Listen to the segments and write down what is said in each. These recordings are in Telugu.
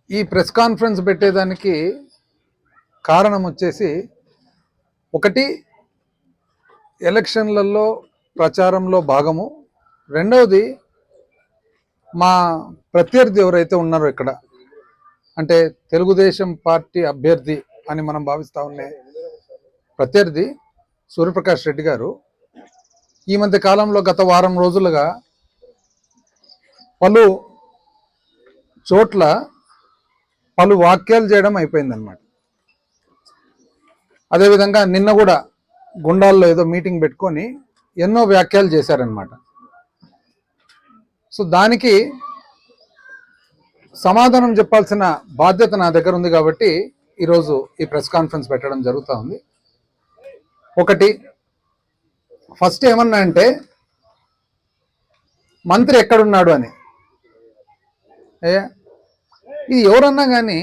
ఈ ప్రెస్ కాన్ఫరెన్స్ పెట్టేదానికి కారణం వచ్చేసి ఒకటి ఎలక్షన్లలో ప్రచారంలో భాగము, రెండవది మా ప్రత్యర్థి ఎవరైతే ఉన్నారో ఇక్కడ అంటే తెలుగుదేశం పార్టీ అభ్యర్థి అని మనం భావిస్తా ఉండే ప్రత్యర్థి సూర్యప్రకాష్ రెడ్డి గారు ఈ మధ్య కాలంలో గత వారం రోజులుగా పలు చోట్ల పలు వ్యాఖ్యలు చేయడం అయిపోయిందన్నమాట. అదేవిధంగా నిన్న కూడా గుండాల్లో ఏదో మీటింగ్ పెట్టుకొని ఎన్నో వ్యాఖ్యలు చేశారనమాట. సో దానికి సమాధానం చెప్పాల్సిన బాధ్యత నా దగ్గర ఉంది కాబట్టి ఈరోజు ఈ ప్రెస్ కాన్ఫరెన్స్ పెట్టడం జరుగుతూ ఉంది. ఒకటి, ఫస్ట్ ఏమన్నా అంటే మంత్రి ఎక్కడున్నాడు అని. ఇది ఎవరన్నా కానీ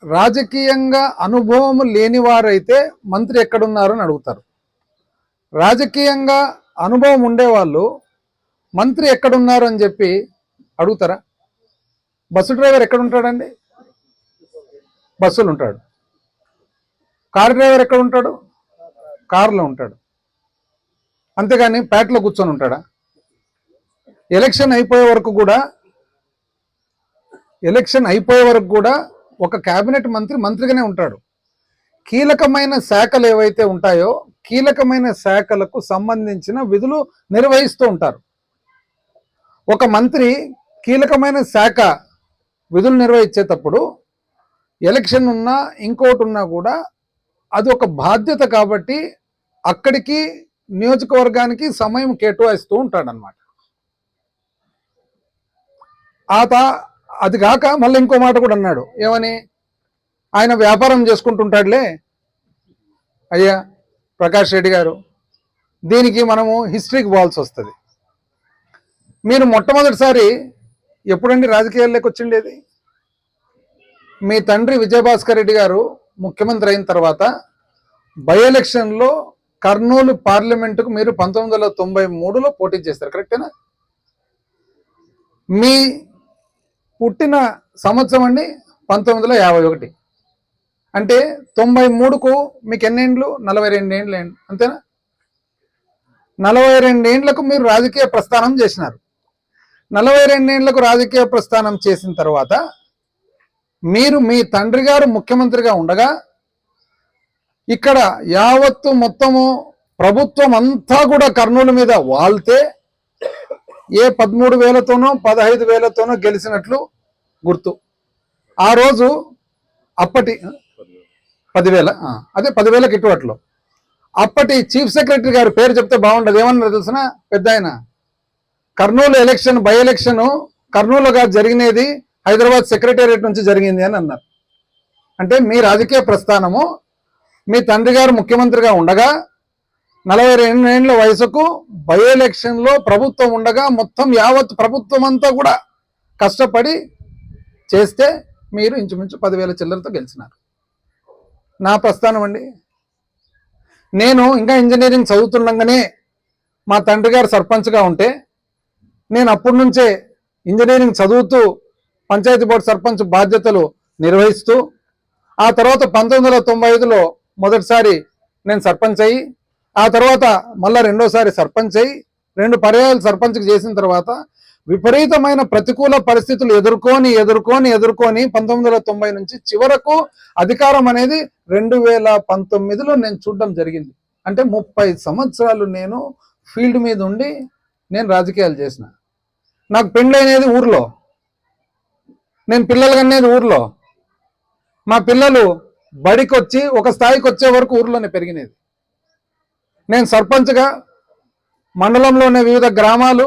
రాజకీయంగా అనుభవం లేని వారైతే మంత్రి ఎక్కడున్నారు అని అడుగుతారు. రాజకీయంగా అనుభవం ఉండేవాళ్ళు మంత్రి ఎక్కడున్నారు అని చెప్పి అడుగుతారా? బస్సు డ్రైవర్ ఎక్కడుంటాడండి? బస్సులు ఉంటాడు. కారు డ్రైవర్ ఎక్కడ ఉంటాడు? కారులో ఉంటాడు. అంతేగాని ప్యాట్లో కూర్చొని ఉంటాడా? ఎలక్షన్ అయిపోయే వరకు కూడా ఒక కేబినెట్ మంత్రి మంత్రిగానే ఉంటాడు. కీలకమైన శాఖలు ఏవైతే ఉంటాయో కీలకమైన శాఖలకు సంబంధించిన విధులు నిర్వహిస్తూ ఉంటారు. ఒక మంత్రి కీలకమైన శాఖ విధులు నిర్వహించేటప్పుడు ఎలక్షన్ ఉన్నా ఇంకోటి ఉన్నా కూడా అది ఒక బాధ్యత కాబట్టి అక్కడికి నియోజకవర్గానికి సమయం కేటాయిస్తూ ఉంటాడనమాట. అది కాక మళ్ళీ ఇంకో మాట కూడా అన్నాడు. ఏమని? ఆయన వ్యాపారం చేసుకుంటుంటాడులే. అయ్యా ప్రకాష్ రెడ్డి గారు, దీనికి మనము హిస్టరీకి పోవాల్సి వస్తుంది. మీరు మొట్టమొదటిసారి ఎప్పుడండి రాజకీయాల్లోకి వచ్చిండేది? మీ తండ్రి విజయభాస్కర్ రెడ్డి గారు ముఖ్యమంత్రి అయిన తర్వాత బై ఎలక్షన్లో కర్నూలు పార్లమెంటుకు మీరు 1993లో పోటీ చేస్తారు, కరెక్టేనా? మీ పుట్టిన సంవత్సరం అండి 1951. అంటే 93కు మీకు ఎన్నేండ్లు? 42 ఏండ్లు, అంతేనా? 42 ఏండ్లకు మీరు రాజకీయ ప్రస్థానం చేసినారు. 42 ఏండ్లకు రాజకీయ ప్రస్థానం చేసిన తర్వాత మీరు మీ తండ్రి గారు ముఖ్యమంత్రిగా ఉండగా ఇక్కడ యావత్తు మొత్తము ప్రభుత్వం అంతా కూడా కర్నూలు మీద వాళ్తే ఏ 13,000తోనో 15,000తోనో గెలిచినట్లు గుర్తు. ఆ రోజు అప్పటి 10,000, అదే 10,000కి ఇటువట్లో అప్పటి చీఫ్ సెక్రటరీ గారి పేరు చెప్తే బాగుండదు. ఏమన్నారు తెలిసిన? పెద్ద ఆయన, కర్నూలు ఎలక్షన్ బై ఎలక్షన్ కర్నూలుగా జరిగినది హైదరాబాద్ సెక్రటేరియట్ నుంచి జరిగింది అని అన్నారు. అంటే మీ రాజకీయ ప్రస్థానము మీ తండ్రి గారు ముఖ్యమంత్రిగా ఉండగా 42 ఏండ్ల వయసుకు బై ఎలక్షన్లో ప్రభుత్వం ఉండగా మొత్తం యావత్ ప్రభుత్వం అంతా కూడా కష్టపడి చేస్తే మీరు ఇంచుమించు 10,000 చిల్లరతో గెలిచినారు. నా ప్రస్థానం అండి. నేను ఇంకా ఇంజనీరింగ్ చదువుతుండగానే మా తండ్రి గారు సర్పంచ్గా ఉంటే నేను అప్పటి నుంచే ఇంజనీరింగ్ చదువుతూ పంచాయతీ బోర్డు సర్పంచ్ బాధ్యతలు నిర్వహిస్తూ ఆ తర్వాత 1995లో మొదటిసారి నేను సర్పంచ్ అయ్యి ఆ తర్వాత మళ్ళీ రెండోసారి సర్పంచ్ అయ్యి 2 పర్యాయాలు సర్పంచ్కి చేసిన తర్వాత విపరీతమైన ప్రతికూల పరిస్థితులు ఎదుర్కొని 1990 నుంచి చివరకు అధికారం అనేది 2019లో నేను చూడడం జరిగింది. అంటే 30 సంవత్సరాలు నేను ఫీల్డ్ మీద ఉండి నేను రాజకీయాలు చేసిన. నాకు పెళ్ళైనది ఊర్లో, నేను పిల్లలు కనేది ఊర్లో, మా పిల్లలు బడికి వచ్చి ఒక స్థాయికి వచ్చే వరకు ఊర్లోనే పెరిగినది. నేను సర్పంచ్గా మండలంలోనే వివిధ గ్రామాలు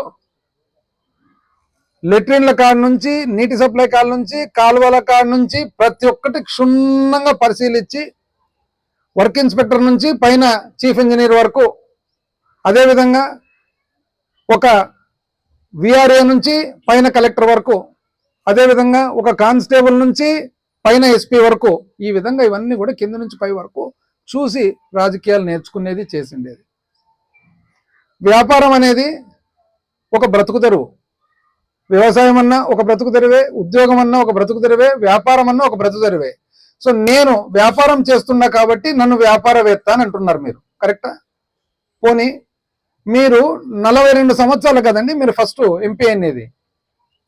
లెట్రిన్ల కాడ నుంచి నీటి సప్లై కాడ నుంచి కాలువల కాడ నుంచి ప్రతి ఒక్కటి క్షుణ్ణంగా పరిశీలించి వర్క్ ఇన్స్పెక్టర్ నుంచి పైన చీఫ్ ఇంజనీర్ వరకు, అదేవిధంగా ఒక విఆర్ఏ నుంచి పైన కలెక్టర్ వరకు, అదేవిధంగా ఒక కానిస్టేబుల్ నుంచి పైన ఎస్పీ వరకు, ఈ విధంగా ఇవన్నీ కూడా కింద నుంచి పై వరకు చూసి రాజకీయాలు నేర్చుకునేది చేసిండేది. వ్యాపారం అనేది ఒక బ్రతుకు తెరువు. వ్యవసాయం అన్నా ఒక బ్రతుకు తెరివే, ఉద్యోగం అన్నా ఒక బ్రతుకు తెరివే, వ్యాపారం అన్నా ఒక బ్రతుకు తెరివే. సో నేను వ్యాపారం చేస్తున్నా కాబట్టి నన్ను వ్యాపారవేత్త అని అంటున్నారు మీరు, కరెక్టా? పోనీ మీరు 42 సంవత్సరాలు కదండి మీరు ఫస్ట్ ఎంపీ అనేది,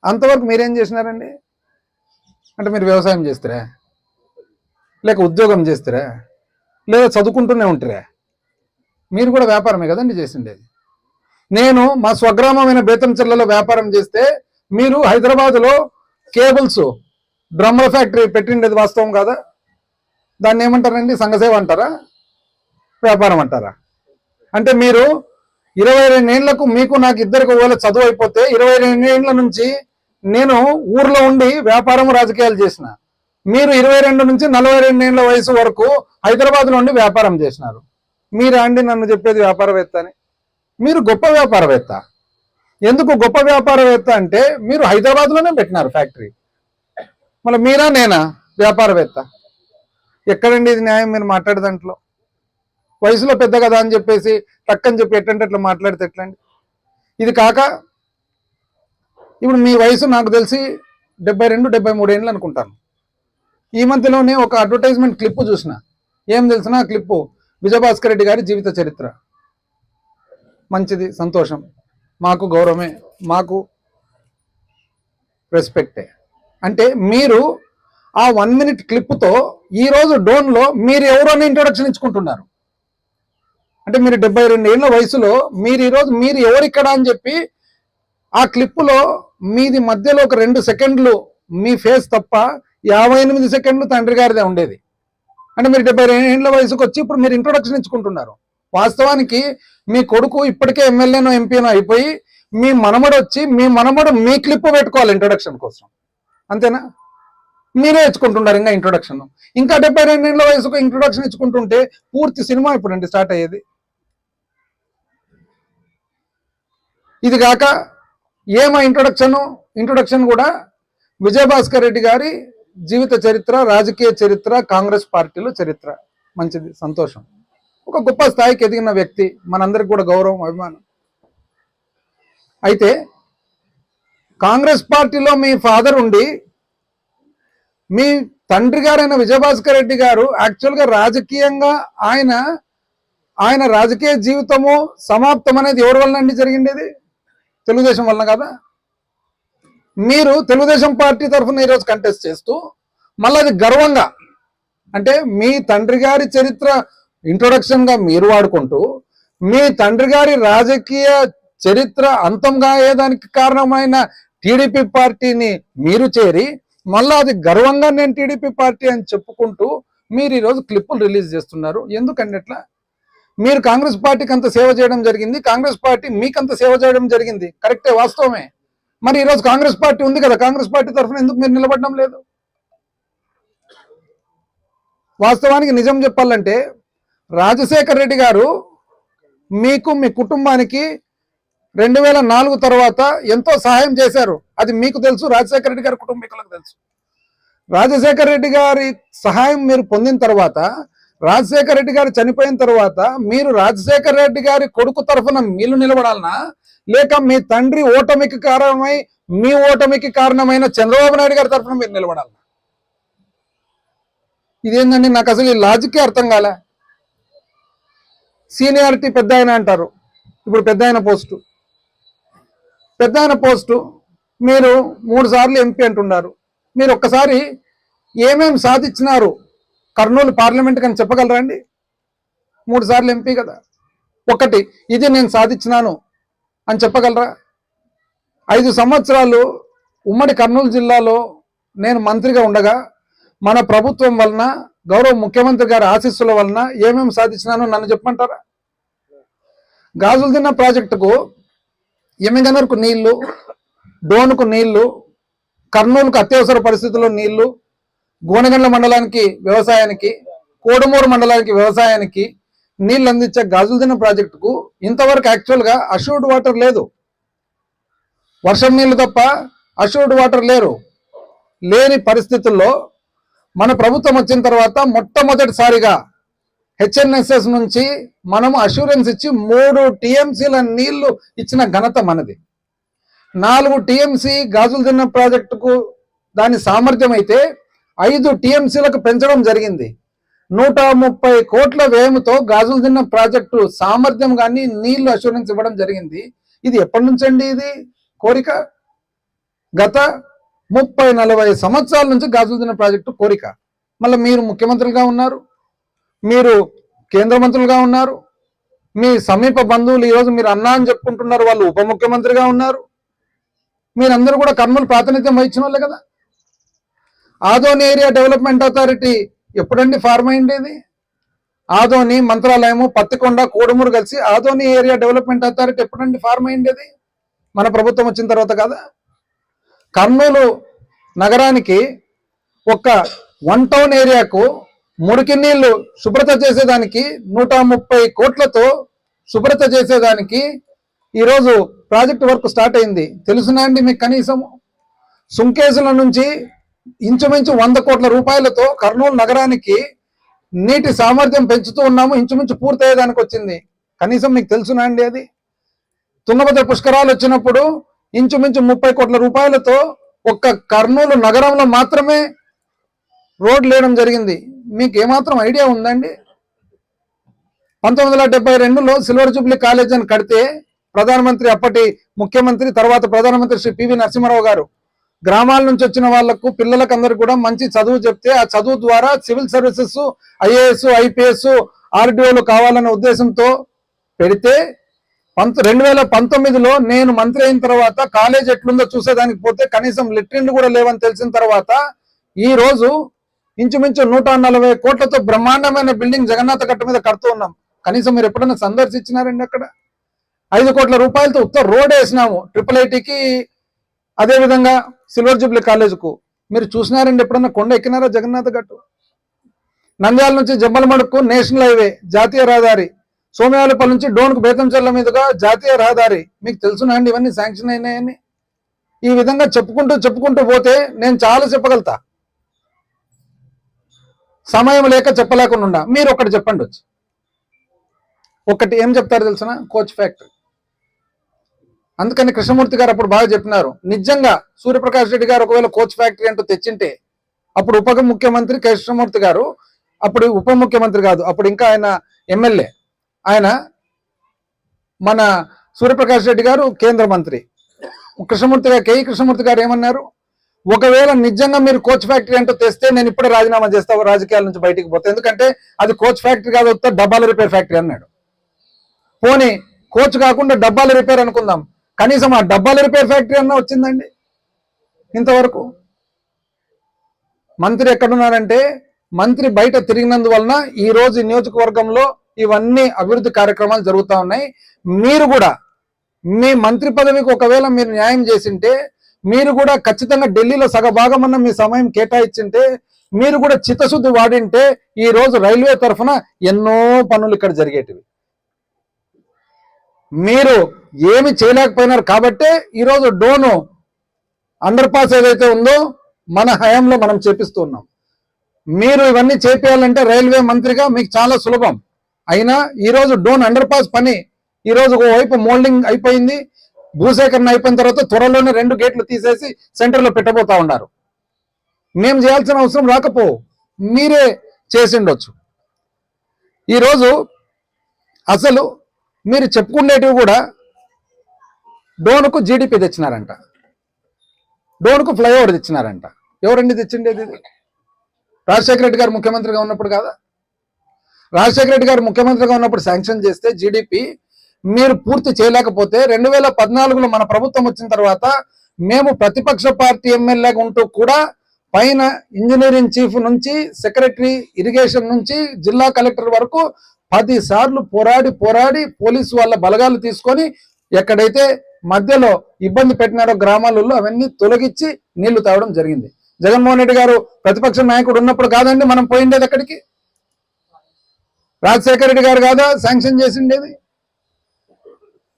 అంతవరకు మీరేం చేసినారండి? అంటే మీరు వ్యవసాయం చేస్తారా, లేక ఉద్యోగం చేస్తారా, లేదా చదువుకుంటూనే ఉంటారా? మీరు కూడా వ్యాపారమే కదండి చేసిండేది. నేను మా స్వగ్రామమైన బేతంచెర్లలో వ్యాపారం చేస్తే మీరు హైదరాబాద్లో కేబుల్స్ డ్రమ్ల ఫ్యాక్టరీ పెట్టిండేది వాస్తవం కాదా? దాన్ని ఏమంటారండి? సంఘసేవ అంటారా, వ్యాపారం అంటారా? అంటే మీరు 22 ఏళ్లకు మీకు నాకు ఇద్దరికి ఒకవేళ చదువు అయిపోతే 22 ఏళ్ల నుంచి నేను ఊర్లో ఉండి వ్యాపారం రాజకీయాలు చేసిన, మీరు 22 నుంచి 42 ఏళ్ల వయసు వరకు హైదరాబాద్లో ఉండి వ్యాపారం చేసినారు. మీరా అండి నన్ను చెప్పేది వ్యాపారవేత్త అని? మీరు గొప్ప వ్యాపారవేత్త. ఎందుకు గొప్ప వ్యాపారవేత్త అంటే మీరు హైదరాబాద్లోనే పెట్టినారు ఫ్యాక్టరీ. మళ్ళీ మీరా నేనా వ్యాపారవేత్త? ఎక్కడండి ఇది న్యాయం? మీరు మాట్లాడే దాంట్లో వయసులో పెద్ద కదా అని చెప్పేసి టక్కని చెప్పి ఎట్లంటే అట్లా మాట్లాడితే ఎట్లండి? ఇది కాక ఇప్పుడు మీ వయసు నాకు తెలిసి 72-73 ఏళ్ళు అనుకుంటాను. ఈ మధ్యలోనే ఒక అడ్వర్టైజ్మెంట్ క్లిప్ చూసిన. ఏం తెలిసిన ఆ క్లిప్పు? విజయభాస్కర్ రెడ్డి గారి జీవిత చరిత్ర. మంచిది, సంతోషం, మాకు గౌరవమే, మాకు రెస్పెక్టే. అంటే మీరు ఆ 1 మినిట్ క్లిప్తో ఈరోజు డోన్లో మీరు ఎవరోని ఇంట్రొడక్షన్ ఇచ్చుకుంటున్నారు. అంటే మీరు 72 ఏళ్ల వయసులో మీరు ఈరోజు మీరు ఎవరిక్కడ అని చెప్పి ఆ క్లిప్పులో మీది మధ్యలో ఒక 2 సెకండ్లు మీ ఫేస్ తప్ప 58 సెకండ్లు తండ్రి గారిదే ఉండేది. అంటే మీరు 72 ఏళ్ల వయసుకు వచ్చి ఇప్పుడు మీరు ఇంట్రొడక్షన్ ఇచ్చుకుంటున్నారు. వాస్తవానికి మీ కొడుకు ఇప్పటికే ఎమ్మెల్యేనో ఎంపీనో అయిపోయి మీ మనమడు వచ్చి మీ క్లిప్ పెట్టుకోవాలి ఇంట్రొడక్షన్ కోసం, అంతేనా? మీరే ఇచ్చుకుంటున్నారు ఇంకా ఇంట్రొడక్షన్. ఇంకా 72 ఏళ్ల వయసుకు ఇంట్రొడక్షన్ ఇచ్చుకుంటుంటే పూర్తి సినిమా ఇప్పుడండి స్టార్ట్ అయ్యేది. ఇది కాక ఏమా ఇంట్రొడక్షన్ కూడా విజయభాస్కర్ రెడ్డి గారి జీవిత చరిత్ర, రాజకీయ చరిత్ర, కాంగ్రెస్ పార్టీలో చరిత్ర. మంచిది, సంతోషం. ఒక గొప్ప స్థాయికి ఎదిగిన వ్యక్తి, మనందరికి కూడా గౌరవం, అభిమానం. అయితే కాంగ్రెస్ పార్టీలో మీ ఫాదర్ ఉండి మీ తండ్రి గారైన విజయభాస్కర్ రెడ్డి గారు యాక్చువల్గా రాజకీయంగా ఆయన రాజకీయ జీవితము సమాప్తం అనేది ఎవరి వలన అండి జరిగిండేది? తెలుగుదేశం వలన కదా? మీరు తెలుగుదేశం పార్టీ తరఫున ఈరోజు కంటెస్ట్ చేస్తూ మళ్ళీ అది గర్వంగా, అంటే మీ తండ్రి గారి చరిత్ర ఇంట్రొడక్షన్గా మీరు వాడుకుంటూ మీ తండ్రి గారి రాజకీయ చరిత్ర అంతంగా అయ్యేదానికి కారణమైన టీడీపీ పార్టీని మీరు చేరి మళ్ళీ అది గర్వంగా నేను టీడీపీ పార్టీ అని చెప్పుకుంటూ మీరు ఈరోజు క్లిప్పులు రిలీజ్ చేస్తున్నారు. ఎందుకండి అట్లా? మీరు కాంగ్రెస్ పార్టీకి అంత సేవ చేయడం జరిగింది, కాంగ్రెస్ పార్టీ మీకంత సేవ చేయడం జరిగింది, కరెక్టే, వాస్తవమే. మరి ఈరోజు కాంగ్రెస్ పార్టీ ఉంది కదా, కాంగ్రెస్ పార్టీ తరఫున ఎందుకు మీరు నిలబడడం లేదు? వాస్తవానికి నిజం చెప్పాలంటే రాజశేఖర్ రెడ్డి గారు మీకు మీ కుటుంబానికి 2004 తర్వాత ఎంతో సహాయం చేశారు. అది మీకు తెలుసు, రాజశేఖర రెడ్డి గారి కుటుంబీకులకు తెలుసు. రాజశేఖర రెడ్డి గారి సహాయం మీరు పొందిన తర్వాత, రాజశేఖర రెడ్డి గారు చనిపోయిన తర్వాత మీరు రాజశేఖర రెడ్డి గారి కొడుకు తరఫున మీరు నిలబడాలనా, లేక మీ తండ్రి ఓటమికి కారణమై మీ ఓటమికి కారణమైన చంద్రబాబు నాయుడు గారి తరఫున మీరు నిలబడాలనా? ఇదేంటండి? నాకు అసలు ఈ లాజిక్కే అర్థం కాలే. సీనియారిటీ పెద్ద ఆయన అంటారు, ఇప్పుడు పెద్ద ఆయన పోస్టు మీరు 3 సార్లు ఎంపీ అంటున్నారు. మీరు ఒక్కసారి ఏమేమి సాధించినారు కర్నూలు పార్లమెంట్ అని చెప్పగలరా అండి? 3 సార్లు ఎంపీ కదా, ఒకటి ఇది నేను సాధించినాను అని చెప్పగలరా? 5 సంవత్సరాలు ఉమ్మడి కర్నూలు జిల్లాలో నేను మంత్రిగా ఉండగా మన ప్రభుత్వం వలన, గౌరవ ముఖ్యమంత్రి గారి ఆశీస్సుల వలన ఏమేమి సాధించినానో నన్ను చెప్పమంటారా? గాజులదిన్న ప్రాజెక్టుకు ఎమ్మిగనూరుకు నీళ్లు, డోనుకు నీళ్లు, కర్నూలుకు అత్యవసర పరిస్థితుల్లో నీళ్లు, గోనగండ్ల మండలానికి వ్యవసాయానికి, కోడుమూరు మండలానికి వ్యవసాయానికి నీళ్లు అందించే గాజులదిన్న ప్రాజెక్టుకు ఇంతవరకు యాక్చువల్గా అష్యూర్డ్ వాటర్ లేదు. వర్షం నీళ్లు తప్ప అష్యూర్డ్ వాటర్ లేని పరిస్థితుల్లో మన ప్రభుత్వం వచ్చిన తర్వాత మొట్టమొదటిసారిగా హెచ్ఎన్ఎస్ఎస్ నుంచి మనం అష్యూరెన్స్ ఇచ్చి 3 టీఎంసీల నీళ్లు ఇచ్చిన ఘనత మనది. 4 టీఎంసీ గాజుల దిన్న ప్రాజెక్టుకు దాని సామర్థ్యం అయితే 5 టీఎంసీలకు పెంచడం జరిగింది. 130 కోట్ల వ్యయంతో గాజుల దిన్న ప్రాజెక్టు సామర్థ్యం కానీ నీళ్లు అష్యూరెన్స్ ఇవ్వడం జరిగింది. ఇది ఎప్పటి నుంచి అండి ఇది కోరిక? గత 30-40 సంవత్సరాల నుంచి గాజుల దిన్న ప్రాజెక్టు కోరిక. మళ్ళీ మీరు ముఖ్యమంత్రులుగా ఉన్నారు, మీరు కేంద్ర మంత్రులుగా ఉన్నారు, మీ సమీప బంధువులు ఈరోజు మీరు అన్నా అని చెప్పుకుంటున్నారు, వాళ్ళు ఉప ముఖ్యమంత్రిగా ఉన్నారు. మీరందరూ కూడా కర్నూలు ప్రాతినిధ్యం వహించిన వాళ్ళే కదా. ఆదోని ఏరియా డెవలప్మెంట్ అథారిటీ ఎప్పుడండి ఫార్మ్ అయింది? ఆదోని, మంత్రాలయము, పత్తికొండ, కోడుమూరు కలిసి ఆదోని ఏరియా డెవలప్మెంట్ అథారిటీ ఎప్పుడండి ఫార్మ్ అయింది? మన ప్రభుత్వం వచ్చిన తర్వాత కదా. కర్నూలు నగరానికి ఒక 1 టౌన్ ఏరియాకు మురికి నీళ్లు శుభ్రత చేసేదానికి 130 కోట్లతో శుభ్రత చేసేదానికి ఈరోజు ప్రాజెక్ట్ వర్క్ స్టార్ట్ అయింది. తెలుసునా అండి మీకు? కనీసం సుంకేసుల నుంచి ఇంచుమించు 100 కోట్ల రూపాయలతో కర్నూలు నగరానికి నీటి సామర్థ్యం పెంచుతూ ఉన్నాము. ఇంచుమించు పూర్తయ్యేదానికి వచ్చింది. కనీసం మీకు తెలుసునా అండి? అది తుంగభద్ర పుష్కరాలు వచ్చినప్పుడు ఇంచుమించు 30 కోట్ల రూపాయలతో ఒక్క కర్నూలు నగరంలో మాత్రమే రోడ్లు వేయడం జరిగింది. మీకు ఏమాత్రం ఐడియా ఉందండి? 1972లో సిల్వర్ జూబ్లీ కాలేజ్ అని కడితే ప్రధానమంత్రి, అప్పటి ముఖ్యమంత్రి తర్వాత ప్రధానమంత్రి శ్రీ పివి నరసింహారావు గారు గ్రామాల నుంచి వచ్చిన వాళ్లకు పిల్లలకు అందరికి కూడా మంచి చదువు చెప్తే ఆ చదువు ద్వారా సివిల్ సర్వీసెస్, ఐఏఎస్, ఐపీఎస్, ఆర్డీఓలు కావాలనే ఉద్దేశంతో పెడితే 2019లో నేను మంత్రి అయిన తర్వాత కాలేజ్ ఎట్లుందో చూసేదానికి పోతే కనీసం లెట్రిన్లు కూడా లేవని తెలిసిన తర్వాత ఈ రోజు ఇంచుమించు 140 కోట్లతో బ్రహ్మాండమైన బిల్డింగ్ జగన్నాథ కట్ట మీద కడుతూ ఉన్నాం. కనీసం మీరు ఎప్పుడైనా సందర్శించినారండి? అక్కడ 5 కోట్ల రూపాయలతో ఉత్త రోడ్ వేసినాము IIITకి, అదేవిధంగా సిల్వర్ జూబ్లీ కాలేజ్కు. మీరు చూసినారండి ఎప్పుడన్నా? కొండ ఎక్కినారా జగన్నాథ గట్టు? నంద్యాల నుంచి జమ్మలమడుకు నేషనల్ హైవే, జాతీయ రహదారి, సోమయాలపల్లి నుంచి డోన్కు బేతంచెర్ల మీదుగా జాతీయ రహదారి. మీకు తెలుసునా అండి ఇవన్నీ శాంక్షన్ అయినాయని? ఈ విధంగా చెప్పుకుంటూ పోతే నేను చాలా చెప్పగలుగుతా. సమయం లేక చెప్పలేకుండా మీరు ఒకటి చెప్పండి వచ్చి. ఒకటి ఏం చెప్తారు తెలుసునా? Coach factory. అందుకని కృష్ణమూర్తి గారు అప్పుడు బాగా చెప్పినారు. నిజంగా సూర్యప్రకాష్ రెడ్డి గారు ఒకవేళ కోచ్ ఫ్యాక్టరీ అంటూ తెచ్చింటే, అప్పుడు ఉప ముఖ్యమంత్రి కృష్ణమూర్తి గారు, అప్పుడు ఉప ముఖ్యమంత్రి కాదు, అప్పుడు ఇంకా ఆయన ఎమ్మెల్యే, ఆయన మన సూర్యప్రకాష్ రెడ్డి గారు కేంద్ర మంత్రి, కేఈ కృష్ణమూర్తి గారు ఏమన్నారు? ఒకవేళ నిజంగా మీరు కోచ్ ఫ్యాక్టరీ అంటూ తెస్తే నేను ఇప్పుడే రాజీనామా చేస్తాను, రాజకీయాల నుంచి బయటికి పోతే, ఎందుకంటే అది కోచ్ ఫ్యాక్టరీ కాదు, వస్తే డబ్బాల రిపేర్ ఫ్యాక్టరీ అన్నాడు. పోనీ కోచ్ కాకుండా డబ్బాల రిపేర్ అనుకుందాం, కనీసం ఆ డబ్బాల రిపేర్ ఫ్యాక్టరీ అన్నా వచ్చిందండి ఇంతవరకు? మంత్రి ఎక్కడున్నారంటే, మంత్రి బయట తిరిగినందువలన ఈ రోజు నియోజకవర్గంలో ఇవన్నీ అభివృద్ధి కార్యక్రమాలు జరుగుతూ ఉన్నాయి. మీరు కూడా మీ మంత్రి పదవికి ఒకవేళ మీరు న్యాయం చేసింటే, మీరు కూడా ఖచ్చితంగా ఢిల్లీలో సగభాగం అన్న మీ సమయం కేటాయించింటే, మీరు కూడా చిత్తశుద్ధి వాడింటే ఈ రోజు రైల్వే తరఫున ఎన్నో పనులు ఇక్కడ జరిగేటివి. మీరు ఏమి చేయలేకపోయినారు కాబట్టే ఈరోజు డోను అండర్ పాస్ ఏదైతే ఉందో మన హయాంలో మనం చేపిస్తూ ఉన్నాం. మీరు ఇవన్నీ చేపియాలంటే రైల్వే మంత్రిగా మీకు చాలా సులభం. అయినా ఈరోజు డోన్ అండర్ పాస్ పని ఈరోజు ఒకవైపు మోల్డింగ్ అయిపోయింది, భూసేకరణ అయిపోయిన తర్వాత త్వరలోనే 2 గేట్లు తీసేసి సెంటర్లో పెట్టబోతా ఉన్నారు. మేము చేయాల్సిన అవసరం రాకపో, మీరే చేసిండొచ్చు. ఈరోజు అసలు మీరు చెప్పుకునేటివి కూడా డోన్కు జీడిపి తెచ్చినారంట, డోన్కు ఫ్లైఓవర్ తెచ్చినారంట. ఎవరండి తెచ్చిండేది? రాజశేఖర రెడ్డి గారు ముఖ్యమంత్రిగా ఉన్నప్పుడు కాదా? రాజశేఖర రెడ్డి గారు ముఖ్యమంత్రిగా ఉన్నప్పుడు శాంక్షన్ చేస్తే జీడిపి మీరు పూర్తి చేయలేకపోతే 2014లో మన ప్రభుత్వం వచ్చిన తర్వాత మేము ప్రతిపక్ష పార్టీ ఎమ్మెల్యేగా ఉంటూ కూడా పైన ఇంజనీరింగ్ చీఫ్ నుంచి సెక్రటరీ ఇరిగేషన్ నుంచి జిల్లా కలెక్టర్ వరకు 10 సార్లు పోరాడి పోలీసు వాళ్ళ బలగాలు తీసుకొని ఎక్కడైతే మధ్యలో ఇబ్బంది పెట్టినారో గ్రామాలలో అవన్నీ తొలగించి నీళ్లు తాగడం జరిగింది. జగన్మోహన్ రెడ్డి గారు ప్రతిపక్ష నాయకుడు ఉన్నప్పుడు కాదండి మనం పోయిండేది అక్కడికి? రాజశేఖర రెడ్డి గారు కాదా శాంక్షన్ చేసిండేది?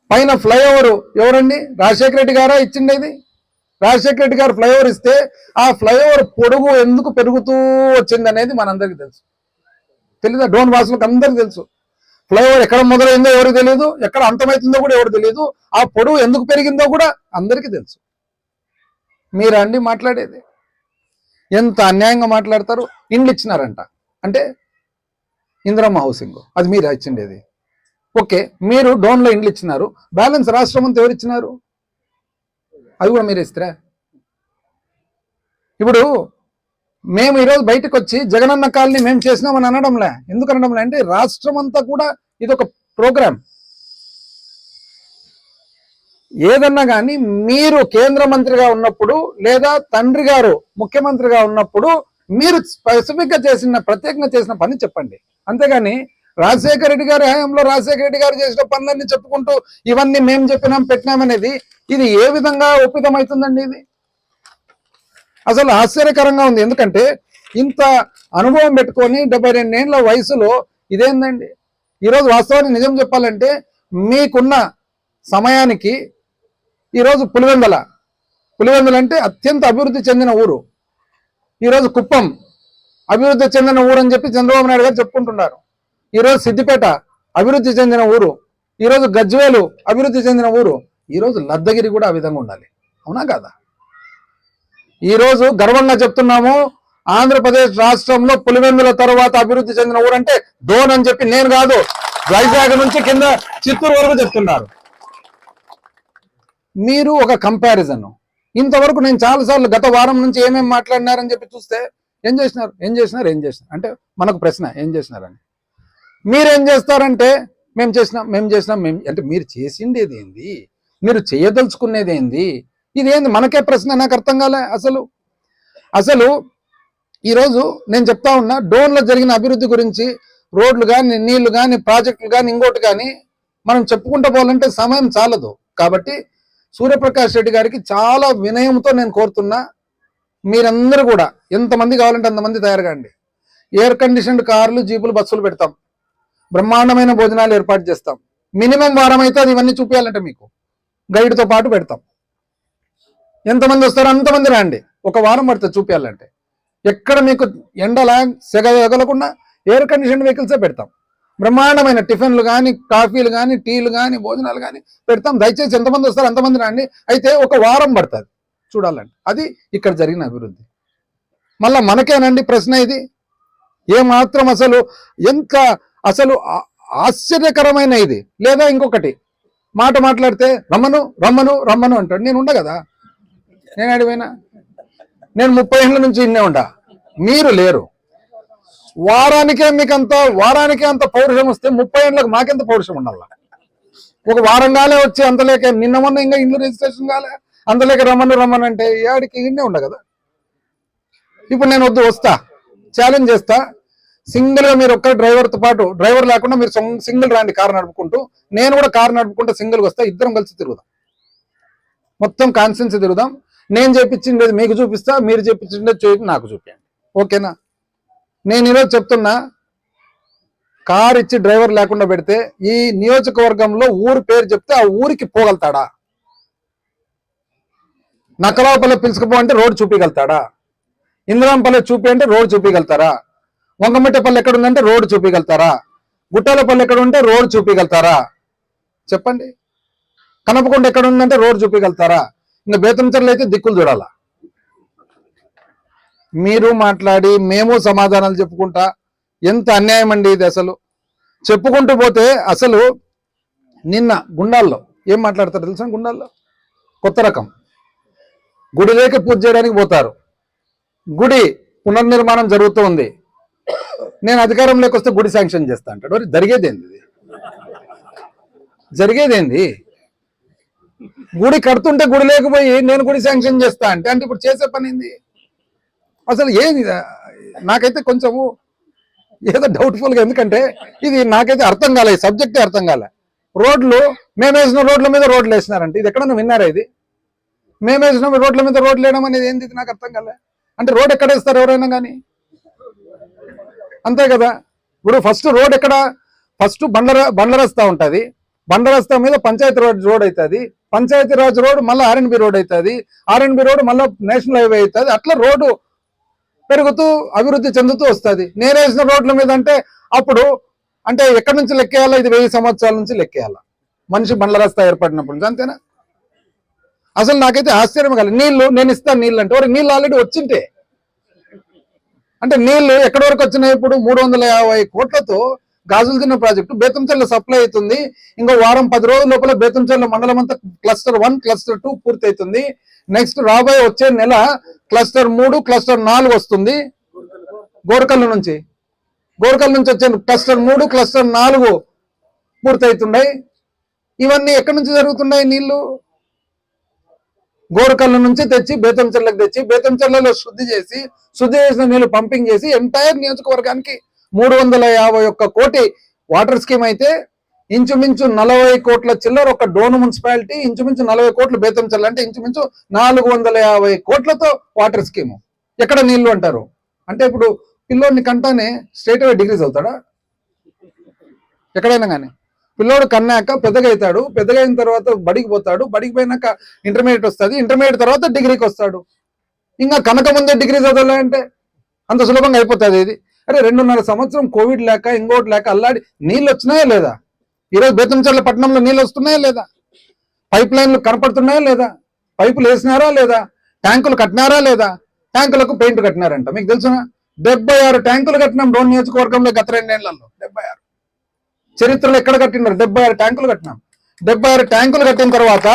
పైన ఫ్లైఓవర్ ఎవరండి? రాజశేఖర రెడ్డి గారా ఇచ్చిండేది? రాజశేఖర రెడ్డి గారు ఫ్లైఓవర్ ఇస్తే ఆ ఫ్లైఓవర్ పొడుగు ఎందుకు పెరుగుతూ వచ్చింది అనేది మనందరికీ తెలుసు. తెలీదా? డోన్ వాసులకు అందరికీ తెలుసు. ఫ్లైఓవర్ ఎక్కడ మొదలైందో ఎవరికి తెలియదు, ఎక్కడ అంతమవుతుందో కూడా ఎవరు తెలియదు, ఆ పొడవు ఎందుకు పెరిగిందో కూడా అందరికీ తెలుసు. మీరా అండి మాట్లాడేది? ఎంత అన్యాయంగా మాట్లాడతారు. ఇండ్లు ఇచ్చినారంట అంటే ఇందిరమ్మ హౌసింగ్ అది మీరు ఇచ్చిండేది. ఓకే, మీరు డోన్లో ఇండ్లు ఇచ్చినారు, బ్యాలెన్స్ రాష్ట్రం అంతా ఎవరు ఇచ్చినారు? అది కూడా మీరు ఇస్తారా? ఇప్పుడు మేము ఈరోజు బయటకు వచ్చి జగనన్న కాలనీ మేము చేసినామని అనడంలే. ఎందుకు అనడంలే అంటే రాష్ట్రం అంతా కూడా ఇది ఒక ప్రోగ్రామ్. ఏదన్నా కానీ మీరు కేంద్ర మంత్రిగా ఉన్నప్పుడు లేదా తండ్రి గారు ముఖ్యమంత్రిగా ఉన్నప్పుడు మీరు స్పెసిఫిక్ గా ప్రత్యేకంగా చేసిన పని చెప్పండి. అంతేగాని రాజశేఖర రెడ్డి గారి హయాంలో రాజశేఖర రెడ్డి గారు చేసిన పనులన్నీ చెప్పుకుంటూ ఇవన్నీ మేము చెప్పినాం పెట్టినామనేది ఇది ఏ విధంగా ఒప్పితమవుతుందండి? ఇది అసలు ఆశ్చర్యకరంగా ఉంది. ఎందుకంటే ఇంత అనుభవం పెట్టుకొని 72 ఏళ్ల వయసులో ఇదేందండి? ఈరోజు వాస్తవానికి నిజం చెప్పాలంటే మీకున్న సమయానికి ఈరోజు పులివెందల అంటే అత్యంత అభివృద్ధి చెందిన ఊరు. ఈరోజు కుప్పం అభివృద్ధి చెందిన ఊరు అని చెప్పి చంద్రబాబు నాయుడు గారు చెప్పుకుంటున్నారు. ఈరోజు సిద్దిపేట అభివృద్ధి చెందిన ఊరు, ఈరోజు గజ్వేలు అభివృద్ధి చెందిన ఊరు, ఈరోజు లద్దగిరి కూడా ఆ విధంగా ఉండాలి. అవునా కాదా? ఈరోజు గర్వంగా చెప్తున్నాము, ఆంధ్రప్రదేశ్ రాష్ట్రంలో పులివెందుల తర్వాత అభివృద్ధి చెందిన ఊరంటే డోన్ అని చెప్పి నేను కాదు, వైజాగ్ నుంచి కింద చిత్తూరు వరకు చెప్తున్నారు. మీరు ఒక కంపారిజన్. ఇంతవరకు నేను చాలాసార్లు గత వారం నుంచి ఏమేమి మాట్లాడినారని చెప్పి చూస్తే ఏం చేసినారు అంటే మనకు ప్రశ్న ఏం చేసినారని. మీరేం చేస్తారంటే మేము చేసినాం అంటే మీరు చేసిండేది ఏంది, మీరు చేయదలుచుకునేది ఏంది, ఇదేంది మనకే ప్రశ్న. నాకు అర్థం కాలే అసలు ఈరోజు నేను చెప్తా ఉన్నా డోన్లో జరిగిన అభివృద్ధి గురించి, రోడ్లు కానీ నీళ్లు కానీ ప్రాజెక్టులు కానీ ఇంకోటి కానీ మనం చెప్పుకుంటూ పోవాలంటే సమయం చాలదు. కాబట్టి సూర్యప్రకాష్ రెడ్డి గారికి చాలా వినయంతో నేను కోరుతున్నా, మీరందరూ కూడా ఎంతమంది కావాలంటే అంతమంది తయారుగా అండి. ఎయిర్ కండిషన్డ్ కార్లు జీపులు బస్సులు పెడతాం, బ్రహ్మాండమైన భోజనాలు ఏర్పాటు చేస్తాం. మినిమం వారం అయితే అది ఇవన్నీ చూపించాలంటే మీకు గైడ్తో పాటు పెడతాం. ఎంతమంది వస్తారో అంతమంది రండి, ఒక వారం పడుతుంది చూపించాలంటే. ఎక్కడ మీకు ఎండలా సెగలకుండా ఎయిర్ కండిషన్ వెహికల్సే పెడతాం. బ్రహ్మాండమైన టిఫిన్లు కానీ కాఫీలు కానీ టీలు కానీ భోజనాలు కానీ పెడతాం. దయచేసి ఎంతమంది వస్తారు అంతమంది రండి. అయితే ఒక వారం పడుతుంది చూడాలంటే. అది ఇక్కడ జరిగిన అభివృద్ధి. మళ్ళా మనకేనండి ప్రశ్న ఇది. ఏమాత్రం అసలు ఆశ్చర్యకరమైన ఇది. లేదా ఇంకొకటి మాట్లాడితే రమ్మను అంటాడు. నేను ఉండ కదా, నేను అడిగిపోయినా. నేను 30 ఏళ్ళ నుంచి ఇన్నే ఉండా, మీరు లేరు. వారానికే అంత పౌరుషం వస్తే 30 ఏళ్ళకి మాకెంత పౌరుషం ఉండాల? ఒక వారం కాలే వచ్చి అంతలేక నిన్న మొన్న ఇంకా ఇల్లు రిజిస్ట్రేషన్ కాలే అంతలేక రమ్మను అంటే ఏడికి ఇన్నే ఉండ కదా. ఇప్పుడు నేను వస్తా ఛాలెంజ్ చేస్తా, సింగిల్ గా మీరు ఒక్క డ్రైవర్తో పాటు, డ్రైవర్ లేకుండా మీరు సింగిల్ రాండి కారు నడుపుకుంటూ, నేను కూడా కారు నడుపుకుంటూ సింగిల్గా వస్తా, ఇద్దరం కలిసి తిరుగుదాం, మొత్తం కాన్స్టెన్సీ తిరుగుదాం. నేను చేపించిండేది మీకు చూపిస్తా, మీరు చేపించిండేది నాకు చూపించండి. ఓకేనా? నేను ఈరోజు చెప్తున్నా, కార్ ఇచ్చి డ్రైవర్ లేకుండా పెడితే ఈ నియోజకవర్గంలో ఊరు పేరు చెప్తే ఆ ఊరికి పోగలుగుతాడా? నక్కలాపల్లి పిలుచుకుపో అంటే రోడ్డు చూపించగలుగుతాడా? ఇంద్రాంపల్లి చూపి అంటే రోడ్డు చూపించగలుగుతారా? వంగమిట్టపల్లి ఎక్కడ ఉందంటే రోడ్డు చూపించగలుగుతారా? గుట్టాలపల్లి ఎక్కడ ఉంటే రోడ్డు చూపించగలుగుతారా? చెప్పండి. కనపకొండ ఎక్కడ ఉందంటే రోడ్డు చూపించగలుగుతారా? ఇంకా బేతంచెర్లు అయితే దిక్కులు చూడాలా. మీరు మాట్లాడి మేము సమాధానాలు చెప్పుకుంటా, ఎంత అన్యాయం అండి ఇది. అసలు చెప్పుకుంటూ పోతే అసలు నిన్న గుండాల్లో ఏం మాట్లాడతారు తెలుసా? గుండాల్లో కొత్త రకం గుడి లేక పూజ చేయడానికి పోతారు. గుడి పునర్నిర్మాణం జరుగుతూ ఉంది, నేను అధికారంలోకి వస్తే గుడి శాంక్షన్ చేస్తా అంటాడు. మరి జరిగేదేంది? గుడి కడుతుంటే గుడి లేకపోయి నేను గుడి శాంక్షన్ చేస్తా అంటే ఇప్పుడు చేసే పని ఏంది? అసలు ఏది? నాకైతే కొంచెము ఏదో డౌట్ఫుల్గా, ఎందుకంటే ఇది నాకైతే అర్థం కాలే, సబ్జెక్టే అర్థం కాలే. రోడ్లు మేము వేసిన రోడ్ల మీద రోడ్లు వేసినారంటే ఇది ఎక్కడన్నా విన్నారా? ఇది మేము వేసిన రోడ్ల మీద రోడ్లు వేయడం అనేది ఏంది? ఇది నాకు అర్థం కాలే. అంటే రోడ్ ఎక్కడ వేస్తారు ఎవరైనా కానీ, అంతే కదా. ఇప్పుడు ఫస్ట్ రోడ్ ఎక్కడ? ఫస్ట్ బండ్ల రస్తా ఉంటుంది, బండ్ల రస్తా మీద పంచాయతీ రోడ్ అవుతుంది, పంచాయతీ రాజ్ రోడ్ మళ్ళీ ఆర్ఎన్బి రోడ్ అవుతుంది, ఆర్ఎన్బి రోడ్ మళ్ళీ నేషనల్ హైవే అవుతుంది. అట్లా రోడ్డు పెరుగుతూ అభివృద్ధి చెందుతూ వస్తుంది. నేరేసిన రోడ్ల మీద అంటే అప్పుడు అంటే ఎక్కడి నుంచి లెక్కేయాలా? ఇది 1000 సంవత్సరాల నుంచి లెక్కేయాలా, మనిషి బండ్ల రస్తా ఏర్పడినప్పటి నుంచి, అంతేనా? అసలు నాకైతే ఆశ్చర్యం కల నీళ్లు నేను ఇస్తాను నీళ్ళు అంటే నీళ్ళు ఆల్రెడీ వచ్చింటే అంటే నీళ్లు ఎక్కడి వరకు వచ్చినాయి? ఇప్పుడు 350 కోట్లతో గాజులదిన్న ప్రాజెక్టు బేతంచెర్ల సప్లై అవుతుంది. ఇంకో వారం 10 రోజుల లోపల బేతంచెర్ల మండలం అంతా క్లస్టర్ 1 క్లస్టర్ 2 పూర్తి అవుతుంది. నెక్స్ట్ రాబోయే వచ్చే నెల క్లస్టర్ 3 క్లస్టర్ 4 వస్తుంది. గోరకల్ నుంచి వచ్చే క్లస్టర్ 3 క్లస్టర్ 4 పూర్తి అవుతున్నాయి. ఇవన్నీ ఎక్కడి నుంచి జరుగుతున్నాయి? నీళ్లు గోరకల్ నుంచి తెచ్చి బేతంచెర్లకు తెచ్చి బేతంచెర్లలో శుద్ధి చేసిన నీళ్లు పంపింగ్ చేసి ఎంటైర్ నియోజకవర్గానికి 351 కోటి వాటర్ స్కీమ్ అయితే ఇంచుమించు 40 కోట్ల చిల్లర ఒక డోన్ మున్సిపాలిటీ, ఇంచుమించు 40 కోట్లు బేతంచెర్ల అంటే ఇంచుమించు 450 కోట్లతో వాటర్ స్కీము. ఎక్కడ నీళ్లు అంటారు? అంటే ఇప్పుడు పిల్లోడిని కంటానే స్ట్రైట్ అవే డిగ్రీస్ అవుతాడా? ఎక్కడైనా కానీ పిల్లోడు కన్నాక పెద్దగా అవుతాడు, పెద్దగా అయిన తర్వాత బడికి పోతాడు, బడికి పోయినాక ఇంటర్మీడియట్ వస్తుంది, ఇంటర్మీడియట్ తర్వాత డిగ్రీకి వస్తాడు. ఇంకా కనక ముందే డిగ్రీ చదవాలంటే అంత సులభంగా అయిపోతుంది ఇది. అరే 2.5 సంవత్సరం కోవిడ్ లేక ఇంకోటి లేక అల్లాడి నీళ్ళు వచ్చినాయా లేదా? ఈరోజు బేతంచెర్ల పట్టణంలో నీళ్ళు వస్తున్నాయా లేదా? పైప్ లైన్లు కనపడుతున్నాయా లేదా? పైపులు వేసినారా లేదా? ట్యాంకులు కట్టినారా లేదా? ట్యాంకులకు పెయింట్ కట్టినారంట. మీకు తెలుసునా? 76 ట్యాంకులు కట్టినాం డోన్ నియోజకవర్గంలో గత 2 ఏళ్లలో. 76 చరిత్రలో ఎక్కడ కట్టినారు? 76 ట్యాంకులు కట్టినాం. 76 ట్యాంకులు కట్టిన తర్వాత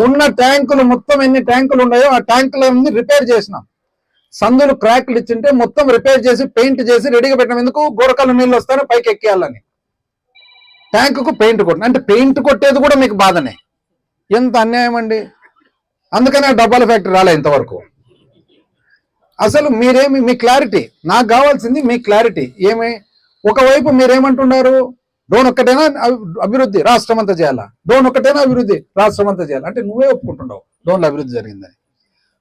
ఉన్న ట్యాంకులు మొత్తం ఎన్ని ట్యాంకులు ఉన్నాయో ఆ ట్యాంకులన్నీ రిపేర్ చేసినాం. సందులు క్రాక్లు ఇచ్చింటే మొత్తం రిపేర్ చేసి పెయింట్ చేసి రెడీగా పెట్టినాం. ఎందుకు? గోరకల్ నీళ్ళు వస్తారో పైకి ఎక్కేయాలని. ట్యాంకుకు పెయింట్ కొట్టిన అంటే పెయింట్ కొట్టేది కూడా మీకు బాధనే. ఎంత అన్యాయం అండి. అందుకనే డబ్బాల ఫ్యాక్టరీ రాలే ఇంతవరకు. అసలు మీరేమి మీ క్లారిటీ, నాకు కావాల్సింది మీ క్లారిటీ. ఏమి ఒకవైపు మీరేమంటున్నారు? డోన్ ఒక్కటైనా అభివృద్ధి రాష్ట్రం అంతా చేయాలా, డోన్ ఒక్కటైనా అభివృద్ధి రాష్ట్రం అంతా చేయాలి అంటే నువ్వే ఒప్పుకుంటున్నావు డోన్లో అభివృద్ధి జరిగిందని.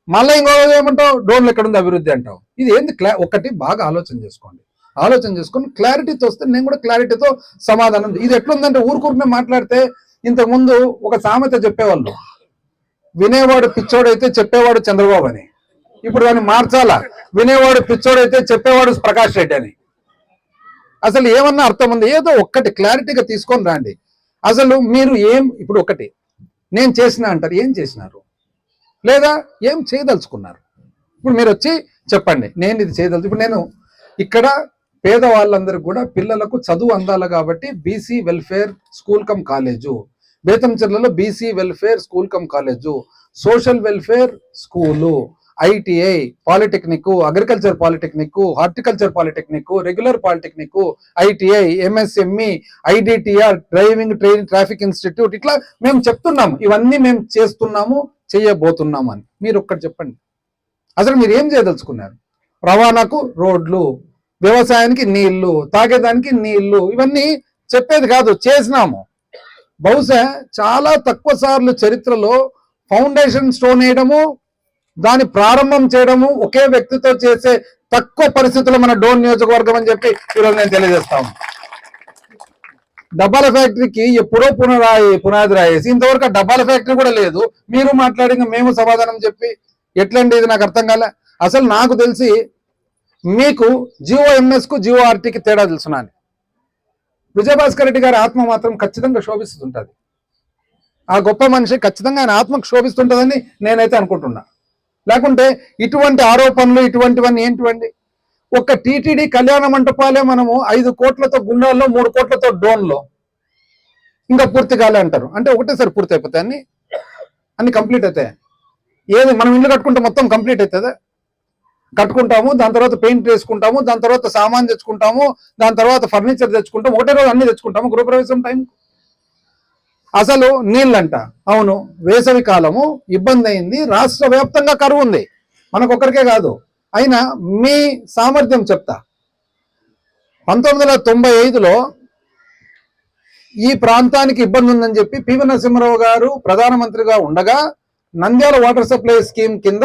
మళ్ళీ ఇంకో ఏమంటావు? డోన్లో ఎక్కడుంది అభివృద్ధి అంటావు. ఇది ఏంది? ఒకటి బాగా ఆలోచన చేసుకోండి. ఆలోచన చేసుకొని క్లారిటీతో వస్తే నేను కూడా క్లారిటీతో సమాధానం. ఇది ఎట్లుందంటే ఊరుకూరునే మాట్లాడితే ఇంతకుముందు ఒక సామెత చెప్పేవాళ్ళు, వినేవాడు పిచ్చోడైతే చెప్పేవాడు చంద్రబాబు అని. ఇప్పుడు దాన్ని మార్చాలా, వినేవాడు పిచ్చోడైతే చెప్పేవాడు ప్రకాష్ రెడ్డి అని. అసలు ఏమన్నా అర్థం ఉంది? ఏదో ఒక్కటి క్లారిటీగా తీసుకొని రండి. అసలు మీరు ఇప్పుడు ఒకటి నేను చేసిన అంటారు, ఏం చేసినారు? లేదా ఏం చేయదలుచుకున్నారు? ఇప్పుడు మీరు వచ్చి చెప్పండి, నేను ఇది చేయదలుచు. ఇప్పుడు నేను ఇక్కడ పేదవాళ్ళందరికీ కూడా పిల్లలకు చదువు అందాలి కాబట్టి BC welfare school cum college, బేతంచెర్లలో BC welfare school cum college, social welfare school, ITI, polytechnic, agriculture polytechnic, horticulture polytechnic, regular polytechnic, ITI, MSME, IDTR, driving training traffic institute, ఇట్లా మేము చెప్తున్నాము. ఇవన్నీ మేము చేస్తున్నాము, చేయబోతున్నాము అని మీరు ఒక్కటి చెప్పండి. అసలు మీరు ఏం చేయదలుచుకున్నారు? రవాణాకు రోడ్లు, వ్యవసాయానికి నీళ్లు, తాగేదానికి నీళ్లు, ఇవన్నీ చెప్పేది కాదు, చేసినాము. బహుశా చాలా తక్కువ సార్లు చరిత్రలో ఫౌండేషన్ స్టోన్ వేయడము, దాన్ని ప్రారంభం చేయడము ఒకే వ్యక్తితో చేసే తక్కువ పరిస్థితుల్లో మన డోన్ నియోజకవర్గం అని చెప్పి ఈరోజు నేను తెలియజేస్తాను. డబ్బాల ఫ్యాక్టరీకి ఎప్పుడో పునాది రాయేసి ఇంతవరకు డబ్బాల ఫ్యాక్టరీ కూడా లేదు. మీరు మాట్లాడి మేము సమాధానం చెప్పి ఎట్లండి? ఇది నాకు అర్థం కాలే. అసలు నాకు తెలిసి మీకు జిఓఎంఎస్ కు జిఓఆర్టీకి తేడా తెలుసున్నాను. విజయభాస్కర్ రెడ్డి గారి ఆత్మ మాత్రం ఖచ్చితంగా శోభిస్తుంటది. ఆ గొప్ప మనిషి ఖచ్చితంగా ఆయన ఆత్మకు శోభిస్తుంటదని నేనైతే అనుకుంటున్నా. లేకుంటే ఇటువంటి ఆరోపణలు ఇటువంటివన్నీ ఏంటివండి? ఒక్క టీటీడీ కళ్యాణ మంటపాలే మనము 5 కోట్లతో గుండాల్లో, 3 కోట్లతో డోన్లో ఇంకా పూర్తి కాలే అంటారు. అంటే ఒకటేసారి పూర్తి అయిపోతాయి, అన్ని కంప్లీట్ అవుతాయి. ఏది మనం ఇల్లు కట్టుకుంటే మొత్తం కంప్లీట్ అవుతుందా? కట్టుకుంటాము, దాని తర్వాత పెయింట్ వేసుకుంటాము, దాని తర్వాత సామాన్ తెచ్చుకుంటాము, దాని తర్వాత ఫర్నిచర్ తెచ్చుకుంటాము, ఒకటే రోజు అన్ని తెచ్చుకుంటాము గృహప్రవేశం టైం. అసలు నీళ్ళంట, అవును వేసవి కాలము ఇబ్బంది అయింది, రాష్ట్ర వ్యాప్తంగా కరువు ఉంది, మనకొక్కరికే కాదు. అయినా మీ సామర్థ్యం చెప్తా. 1995లో ఈ ప్రాంతానికి ఇబ్బంది ఉందని చెప్పి పివి నరసింహారావు గారు ప్రధానమంత్రిగా ఉండగా నంద్యాల వాటర్ సప్లై స్కీమ్ కింద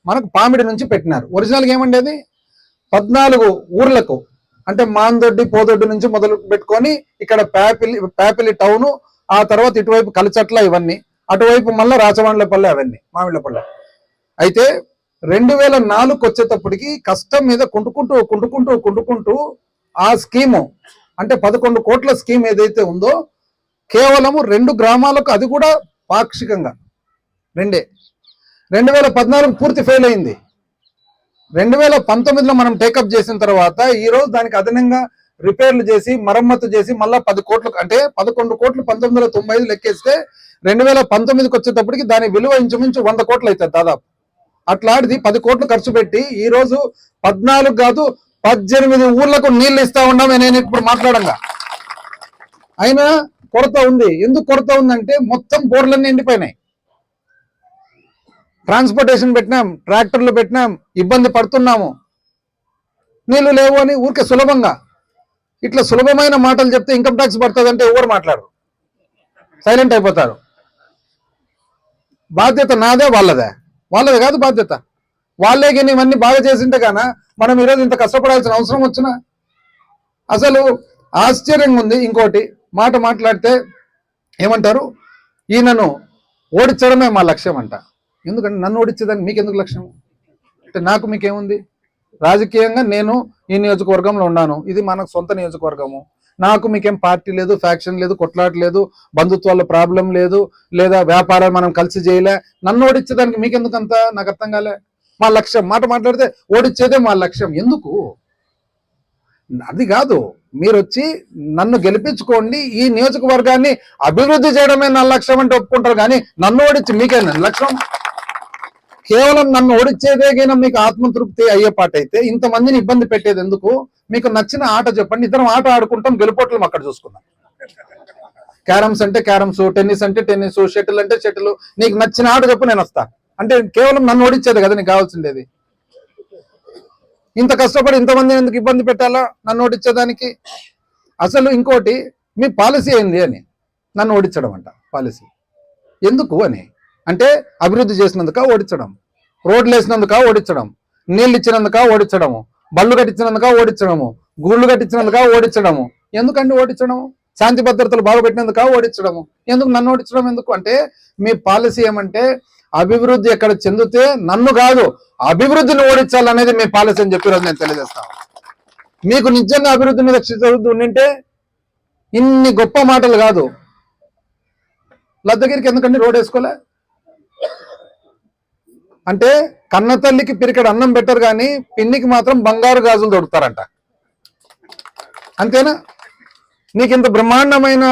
మనకు పామిడి నుంచి పెట్టినారు. ఒరిజినల్గా ఏమండేది 14 ఊర్లకు, అంటే మాందొడ్డి పోదొడ్డి నుంచి మొదలు పెట్టుకొని ఇక్కడ ప్యాపిలి టౌను, ఆ తర్వాత ఇటువైపు కలిచట్ల, ఇవన్నీ అటువైపు మళ్ళీ రాచవాండ్లపల్లె, అవన్నీ మామిళ్ళపల్లె. అయితే 2004 వచ్చేటప్పటికి కష్టం మీద కుంటుకుంటూ ఆ స్కీము అంటే 11 కోట్ల స్కీమ్ ఏదైతే ఉందో కేవలము 2 గ్రామాలకు, అది కూడా పాక్షికంగా 2014 పూర్తి ఫెయిల్ అయింది. 2019లో మనం టేకప్ చేసిన తర్వాత ఈ రోజు దానికి అదనంగా రిపేర్లు చేసి మరమ్మతు చేసి మళ్ళా 10 కోట్లు, అంటే 11 కోట్లు 1995 లెక్కేస్తే 2019కి వచ్చేటప్పటికి దాని విలువ ఇంచుమించు 100 కోట్లు అవుతుంది దాదాపు. అట్లాంటిది 10 కోట్లు ఖర్చు పెట్టి ఈ రోజు 14 కాదు 18 ఊర్లకు నీళ్లు ఇస్తా ఉన్నామే నేను ఇప్పుడు మాట్లాడంగా. అయినా కొరత ఉంది. ఎందుకు కొరత ఉందంటే మొత్తం బోర్లన్నీ ఎండిపోయినాయి. ట్రాన్స్పోర్టేషన్ పెట్టినాం, ట్రాక్టర్లు పెట్టినాం, ఇబ్బంది పడుతున్నాము, నీళ్లు లేవు అని ఊరికే సులభంగా ఇట్లా సులభమైన మాటలు చెప్తే ఇన్కమ్ ట్యాక్స్ పడుతుంది అంటే ఎవరు మాట్లాడరు, సైలెంట్ అయిపోతారు. బాధ్యత నాదే వాళ్ళదే? వాళ్ళదే కాదు బాధ్యత. వాళ్ళే కానీ ఇవన్నీ బాగా చేసింటే గాన మనం ఈరోజు ఇంత కష్టపడాల్సిన అవసరం వచ్చినా? అసలు ఆశ్చర్యంగా ఉంది. ఇంకోటి మాట మాట్లాడితే ఏమంటారు, ఈయనను ఓడించడమే మా లక్ష్యం అంట. ఎందుకంటే నన్ను ఓడించేదానికి మీకెందుకు లక్ష్యం? అంటే నాకు మీకేముంది? రాజకీయంగా నేను ఈ నియోజకవర్గంలో ఉన్నాను, ఇది మనకు సొంత నియోజకవర్గము, నాకు మీకేం పార్టీ లేదు, ఫ్యాక్షన్ లేదు, కొట్లాట లేదు, బంధుత్వాల ప్రాబ్లం లేదు, లేదా వ్యాపారాలు మనం కలిసి చేయలే. నన్ను ఓడించేదానికి మీకెందుకు అంత? నాకు అర్థం కాలే. మా లక్ష్యం మాట మాట్లాడితే ఓడించేదే మా లక్ష్యం. ఎందుకు? అది కాదు, మీరు వచ్చి నన్ను గెలిపించుకోండి, ఈ నియోజకవర్గాన్ని అభివృద్ధి చేయడమే నా లక్ష్యం అంటే ఒప్పుకుంటారు. కానీ నన్ను ఓడించి మీకేనా లక్ష్యం? కేవలం నన్ను ఓడించేదేగైనా మీకు ఆత్మతృప్తి అయ్యే పాట అయితే ఇంతమందిని ఇబ్బంది పెట్టేది ఎందుకు? మీకు నచ్చిన ఆట చెప్పండి, ఇద్దరం ఆట ఆడుకుంటాం, గెలుపోట్లం అక్కడ చూసుకుందాం. క్యారమ్స్ అంటే క్యారమ్స్, టెన్నిస్ అంటే టెన్నిస్, షటిల్ అంటే షటిల్, నీకు నచ్చిన ఆట చెప్పు, నేను వస్తా. అంటే కేవలం నన్ను ఓడించేది కదా నీకు కావాల్సిండేది? ఇంత కష్టపడి ఇంతమందిని ఎందుకు ఇబ్బంది పెట్టాలా నన్ను ఓడించేదానికి? అసలు ఇంకోటి, మీ పాలసీ ఏంది అని నన్ను ఓడించడం అంట. పాలసీ ఎందుకు అని అంటే అభివృద్ధి చేసినందుక ఓడించడం, రోడ్లు వేసినందుక ఓడించడం, నీళ్ళు ఇచ్చినందుక ఓడించడము, బళ్ళు కట్టించినందుక ఓడించడము, గుళ్ళు కట్టించినందుక ఓడించడము. ఎందుకండి ఓడించడము? శాంతి భద్రతలు బాగుపెట్టినందుక ఓడించడము. ఎందుకు నన్ను ఓడించడం ఎందుకు? అంటే మీ పాలసీ ఏమంటే అభివృద్ధి ఎక్కడ చెందితే నన్ను కాదు అభివృద్ధిని ఓడించాలనేది మీ పాలసీ అని చెప్పి రోజు నేను తెలియజేస్తాను. మీకు నిజంగా అభివృద్ధి మీద చిత్తశుద్ధి ఉండింటే ఇన్ని గొప్ప మాటలు కాదు. లద్దగిరికి ఎందుకండి రోడ్ వేసుకోలే? అంటే కన్న తల్లికి పిరికెడు అన్నం పెట్టరు కానీ పిన్నికి మాత్రం బంగారు గాజులు దొరుకుతారంట. అంతేనా? నీకు ఇంత బ్రహ్మాండమైన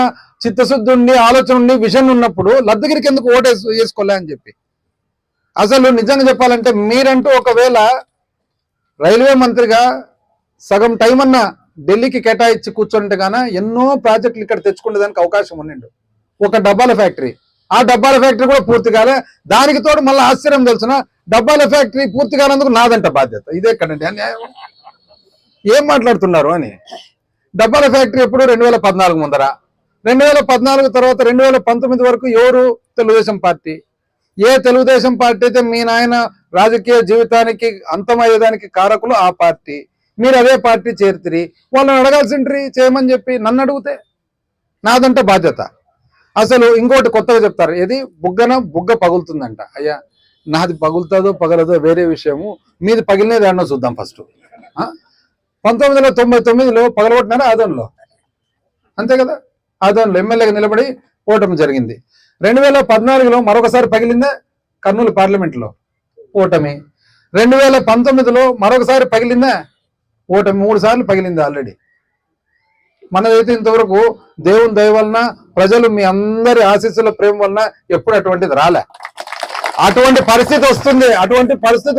చిత్తశుద్ధి ఉండి, ఆలోచన ఉండి, విజన్ ఉన్నప్పుడు లద్దగిరికి ఎందుకు ఓటు వేసుకోలే అని చెప్పి. అసలు నిజంగా చెప్పాలంటే మీరంటూ ఒకవేళ రైల్వే మంత్రిగా సగం టైం అన్నా ఢిల్లీకి కేటాయించి కూర్చుంటే గాన ఎన్నో ప్రాజెక్టులు ఇక్కడ తెచ్చుకునేదానికి అవకాశం ఉండిండు. ఒక డబ్బాల ఫ్యాక్టరీ, ఆ డబ్బాల ఫ్యాక్టరీ కూడా పూర్తి కాలే. దానికి తోడు మళ్ళీ ఆశ్చర్యం తెలిసిన డబ్బాల ఫ్యాక్టరీ పూర్తి కానందుకు నాదంట బాధ్యత. ఇదే కదండి అన్యాయం. ఏం మాట్లాడుతున్నారు అని. డబ్బాల ఫ్యాక్టరీ ఎప్పుడు 2014 ముందర, 2014 తర్వాత 2019 వరకు ఎవరు? తెలుగుదేశం పార్టీ. ఏ తెలుగుదేశం పార్టీ అయితే మీ నాయన రాజకీయ జీవితానికి అంతమయ్యేదానికి కారకులు ఆ పార్టీ, మీరు అదే పార్టీ చేరితిరి. వాళ్ళని అడగాల్సిండ్రి చేయమని చెప్పి. నన్ను అడిగితే నాదంటే బాధ్యత. అసలు ఇంకోటి కొత్తగా చెప్తారు, ఏది బుగ్గ పగులుతుందంట. అయ్యా నాది పగులుతుందో పగలదో వేరే విషయము, మీది పగిలినది అన్నో చూద్దాం ఫస్ట్. 1999లో పగలగొట్టినారా ఆదోన్లో? అంతే కదా, ఆదోన్లో ఎమ్మెల్యేగా నిలబడి ఓటమి జరిగింది. 2014లో మరొకసారి పగిలిందే కర్నూలు పార్లమెంట్లో ఓటమి. 2019లో మరొకసారి పగిలిందే ఓటమి. 3 సార్లు పగిలింది ఆల్రెడీ. మనదైతే ఇంతవరకు దేవుని దయ వలన, ప్రజలు మీ అందరి ఆశీస్సుల ప్రేమ వలన ఎప్పుడు అటువంటిది రాలే. అటువంటి పరిస్థితి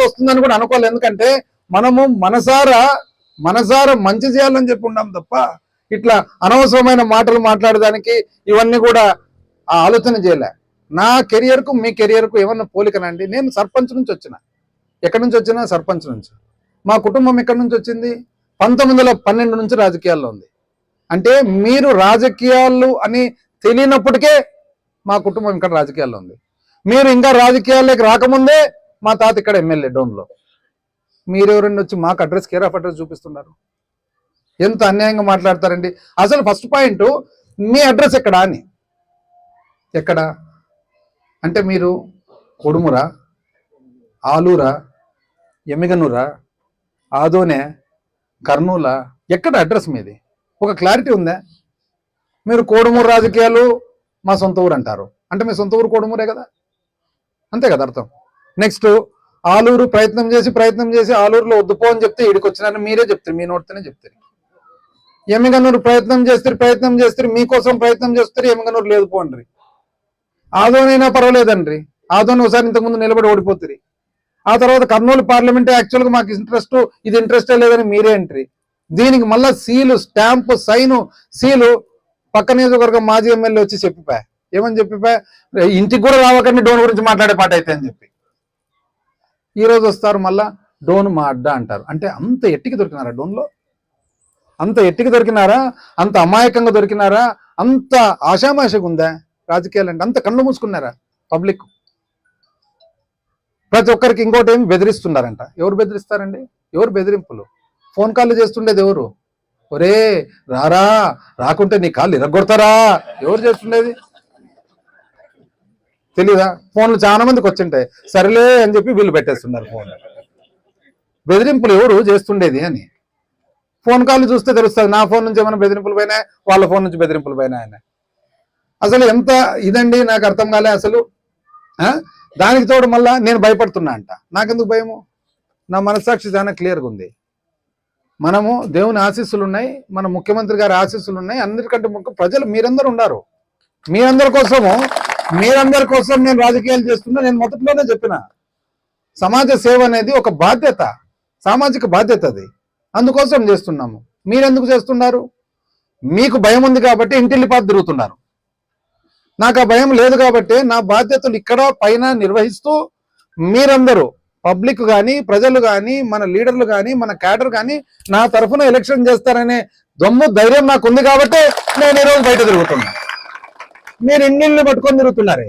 వస్తుందని కూడా అనుకోవాలి. ఎందుకంటే మనము మనసారా మంచి చేయాలని చెప్పి ఉన్నాం తప్ప ఇట్లా అనవసరమైన మాటలు మాట్లాడడానికి ఇవన్నీ కూడా ఆ ఆలోచన చేయలే. నా కెరియర్కు మీ కెరియర్కు ఏమన్నా పోలికనండి? నేను సర్పంచ్ నుంచి వచ్చిన. ఎక్కడి నుంచి వచ్చినా? సర్పంచ్ నుంచి. మా కుటుంబం ఎక్కడి నుంచి వచ్చింది? 1912 నుంచి రాజకీయాల్లో ఉంది. అంటే మీరు రాజకీయాలు అని తెలియనప్పటికే మా కుటుంబం ఇక్కడ రాజకీయాల్లో ఉంది. మీరు ఇంకా రాజకీయాల్లోకి రాకముందే మా తాత ఇక్కడ ఎమ్మెల్యే డోన్లో. మీరెవరండి వచ్చి మాకు అడ్రస్, కేర్ ఆఫ్ అడ్రస్ చూపిస్తున్నారు? ఎంత అన్యాయంగా మాట్లాడతారండి. అసలు ఫస్ట్ పాయింట్, మీ అడ్రస్ ఎక్కడా అని. ఎక్కడ అంటే మీరు కొడుమురా, ఆలూరా, ఎమ్మిగనూరా, ఆదోనే, కర్నూలా? ఎక్కడ అడ్రస్ మీది? ఒక క్లారిటీ ఉందా? మీరు కోడుమూరు రాజకీయాలు మా సొంత ఊరు అంటారు, అంటే మీ సొంత ఊరు కోడుమూరే కదా, అంతే కదా అర్థం. నెక్స్ట్ ఆలూరు ప్రయత్నం చేసి ఆలూరులో వద్దుపో అని చెప్తే ఈడికి వచ్చినారని మీరే చెప్తారు, మీ నోటితోనే చెప్తారు. ఎమ్మిగనూరు ప్రయత్నం చేస్తారు మీకోసం ప్రయత్నం చేస్తారు, ఎమ్మిగనూరు లేదు పోండి. ఆదోనైనా పర్వాలేదండి, ఆదోని ఒకసారి ఇంతకుముందు నిలబడి ఓడిపోతుంది. ఆ తర్వాత కర్నూలు పార్లమెంట్ యాక్చువల్గా మాకు ఇది ఇంట్రెస్టే లేదని మీరే ఎంట్రీ. దీనికి మళ్ళా సీలు స్టాంపు సైను సీలు పక్క నియోజకవర్గం మాజీ ఎమ్మెల్యే వచ్చి చెప్పిపోయా, ఏమని చెప్పిపోయా, ఇంటికి కూడా రావకండి డోన్ గురించి మాట్లాడే పాట అయితే అని చెప్పి. ఈరోజు వస్తారు మళ్ళా డోన్ మా అడ్డా అంటారు. అంటే అంత ఎట్టికి దొరికినారా డోన్లో? అంత ఎట్టికి దొరికినారా? అంత అమాయకంగా దొరికినారా? అంత ఆషామాషగా ఉందా రాజకీయాలు అంటే? అంత కళ్ళు మూసుకున్నారా పబ్లిక్? ప్రతి ఒక్కరికి ఇంకోటి ఏమి బెదిరిస్తున్నారంట. ఎవరు బెదిరిస్తారండి? ఎవరు బెదిరింపులు? ఫోన్ కాల్ చేస్తుండేది ఎవరు? ఒరే రారా, రాకుంటే నీ కాళ్ళు ఇరగొడతారా, ఎవరు చేస్తుండేది? తెలీదా? ఫోన్లు చాలా మందికి వచ్చింటాయి, సరేలే అని చెప్పి వీళ్ళు పెట్టేస్తున్నారు ఫోన్. బెదిరింపులు ఎవరు చేస్తుండేది అని ఫోన్ కాల్ చూస్తే తెలుస్తుంది. నా ఫోన్ నుంచి ఏమైనా బెదిరింపులు పోయినా, వాళ్ళ ఫోన్ నుంచి బెదిరింపులు పోయినా ఆయన. అసలు ఎంత ఇదండి నాకు అర్థం కాలే అసలు. దానికి తోడు మళ్ళా నేను భయపడుతున్నా అంట. నాకెందుకు భయము? నా మనస్సాక్షి చాలా క్లియర్గా ఉంది. మనము దేవుని ఆశీస్సులు ఉన్నాయి, మన ముఖ్యమంత్రి గారి ఆశీస్సులు ఉన్నాయి. అందరికంటే ప్రజలు మీరందరూ ఉన్నారు. మీరందరి కోసం నేను రాజకీయాలు చేస్తున్నా. నేను మొదట్లోనే చెప్పిన సమాజ సేవ అనేది ఒక బాధ్యత, సామాజిక బాధ్యత. అది అందుకోసం చేస్తున్నాము. మీరెందుకు చేస్తున్నారు? మీకు భయం ఉంది కాబట్టి ఇంటిల్లిపాటు తిరుగుతున్నారు. నాకు ఆ భయం లేదు కాబట్టి నా బాధ్యతలు ఇక్కడ పైన నిర్వహిస్తూ మీరందరూ పబ్లిక్ కానీ, ప్రజలు కానీ, మన లీడర్లు కానీ, మన క్యాడర్ కానీ నా తరఫున ఎలక్షన్ చేస్తారనే దమ్ము ధైర్యం నాకు ఉంది కాబట్టి నేను ఈరోజు బయట తిరుగుతున్నా. మీరు ఇన్నిళ్ళు పట్టుకొని తిరుగుతున్నారే,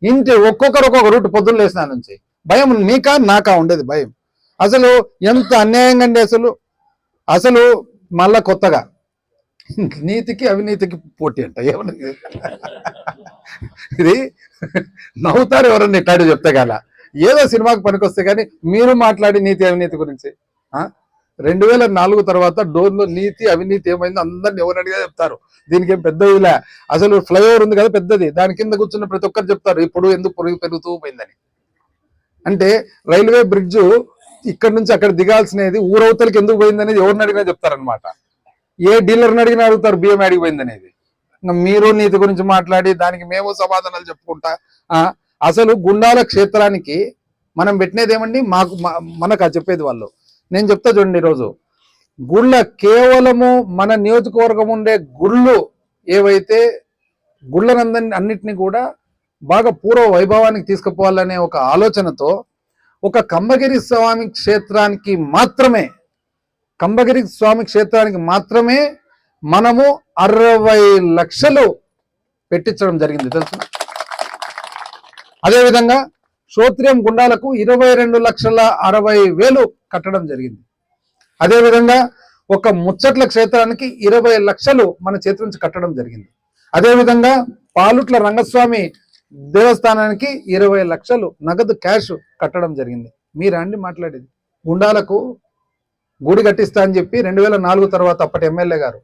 ఇంటి ఒక్కొక్కరు ఒక్కొక్క రూట్ పొద్దున్న లేసిన నుంచి. భయం మీకా నాకా ఉండేది భయం? అసలు ఎంత అన్యాయంగా అండి అసలు మళ్ళా కొత్తగా నీతికి అవినీతికి పోటీ అంట. ఏమన్నా ఇది నవ్వుతారు ఎవరన్నా ఇట్లాంటి చెప్తే గల, ఏదో సినిమాకి పనికొస్తే కానీ మీరు మాట్లాడి నీతి అవినీతి గురించి. 2004 తర్వాత డోన్లో నీతి అవినీతి ఏమైందో అందరిని ఎవరడిగా చెప్తారు. దీనికి ఏం పెద్ద ఇలా అసలు ఫ్లైఓవర్ ఉంది కదా పెద్దది, దాని కింద కూర్చున్న ప్రతి ఒక్కరు చెప్తారు ఇప్పుడు ఎందుకు పెరుగుతూ పోయిందని. అంటే రైల్వే బ్రిడ్జ్ ఇక్కడ నుంచి అక్కడ దిగాల్సినది ఊరవతలకి ఎందుకు పోయిందనేది ఎవరిని అడిగినా చెప్తారనమాట. ఏ డీలర్ని అడిగినా అడుగుతారు బియ్యం అడిగిపోయింది అనేది. మీరు నీతి గురించి మాట్లాడి దానికి మేము సమాధానాలు చెప్పుకుంటా. అసలు గుండాల క్షేత్రానికి మనం పెట్టినది ఏమండి? మనకు చెప్పేది వాళ్ళు. నేను చెప్తా చూడండి, ఈరోజు గుళ్ళ కేవలము మన నియోజకవర్గం ఉండే గుళ్ళు ఏవైతే గుళ్ళనందరినీ అన్నిటినీ కూడా బాగా పూర్వ వైభవానికి తీసుకుపోవాలనే ఒక ఆలోచనతో ఒక కంబగిరి స్వామి క్షేత్రానికి మాత్రమే మనము 60 లక్షలు పెట్టించడం జరిగింది తెలుసు. అదేవిధంగా శ్రోత్రియం గుండాలకు 22,60,000 కట్టడం జరిగింది. అదేవిధంగా ఒక ముచ్చట్ల క్షేత్రానికి 20 లక్షలు మన చేతి నుంచి కట్టడం జరిగింది. అదేవిధంగా పాలుట్ల రంగస్వామి దేవస్థానానికి 20 లక్షలు నగదు క్యాష్ కట్టడం జరిగింది. మీరా అండి మాట్లాడేది? గుండాలకు గుడి కట్టిస్తా అని చెప్పి 2004 తర్వాత అప్పటి ఎమ్మెల్యే గారు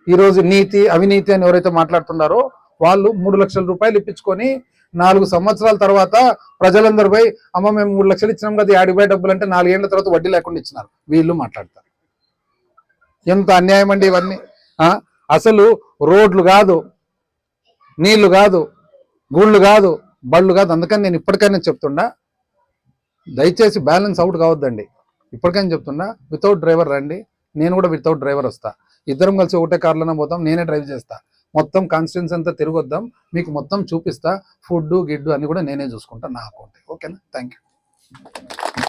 ఈరోజు నీతి అవినీతి అని ఎవరైతే మాట్లాడుతున్నారో వాళ్ళు 3 లక్షల రూపాయలు ఇప్పించుకొని 4 సంవత్సరాల తర్వాత ప్రజలందరిపై అమ్మ మేము 3 లక్షలు ఇచ్చినాం కదా, 50 డబ్బులు అంటే 4 ఏళ్ల తర్వాత వడ్డీ లేకుండా ఇచ్చినారు. వీళ్ళు మాట్లాడతారు. ఎంత అన్యాయం అండి ఇవన్నీ. అసలు రోడ్లు కాదు, నీళ్లు కాదు, గుళ్ళు కాదు, బళ్ళు కాదు. అందుకని నేను ఇప్పటికైనా చెప్తున్నా, దయచేసి బ్యాలెన్స్ అవుట్ కావద్దండి. ఇప్పటికైనా చెప్తున్నా, వితౌట్ డ్రైవర్ రండి, నేను కూడా వితౌట్ డ్రైవర్ వస్తా. ఇద్దరం కలిసి ఒకటే కార్లోనే పోతాం, నేనే డ్రైవ్ చేస్తా. మొత్తం కాన్స్టిట్యున్సీ అంతా తిరిగొద్దాం, మీకు మొత్తం చూపిస్తా. ఫుడ్ గిడ్డు అన్ని కూడా నేనే చూసుకుంటా, నా అకౌంట్. ఓకేనా? Thank you.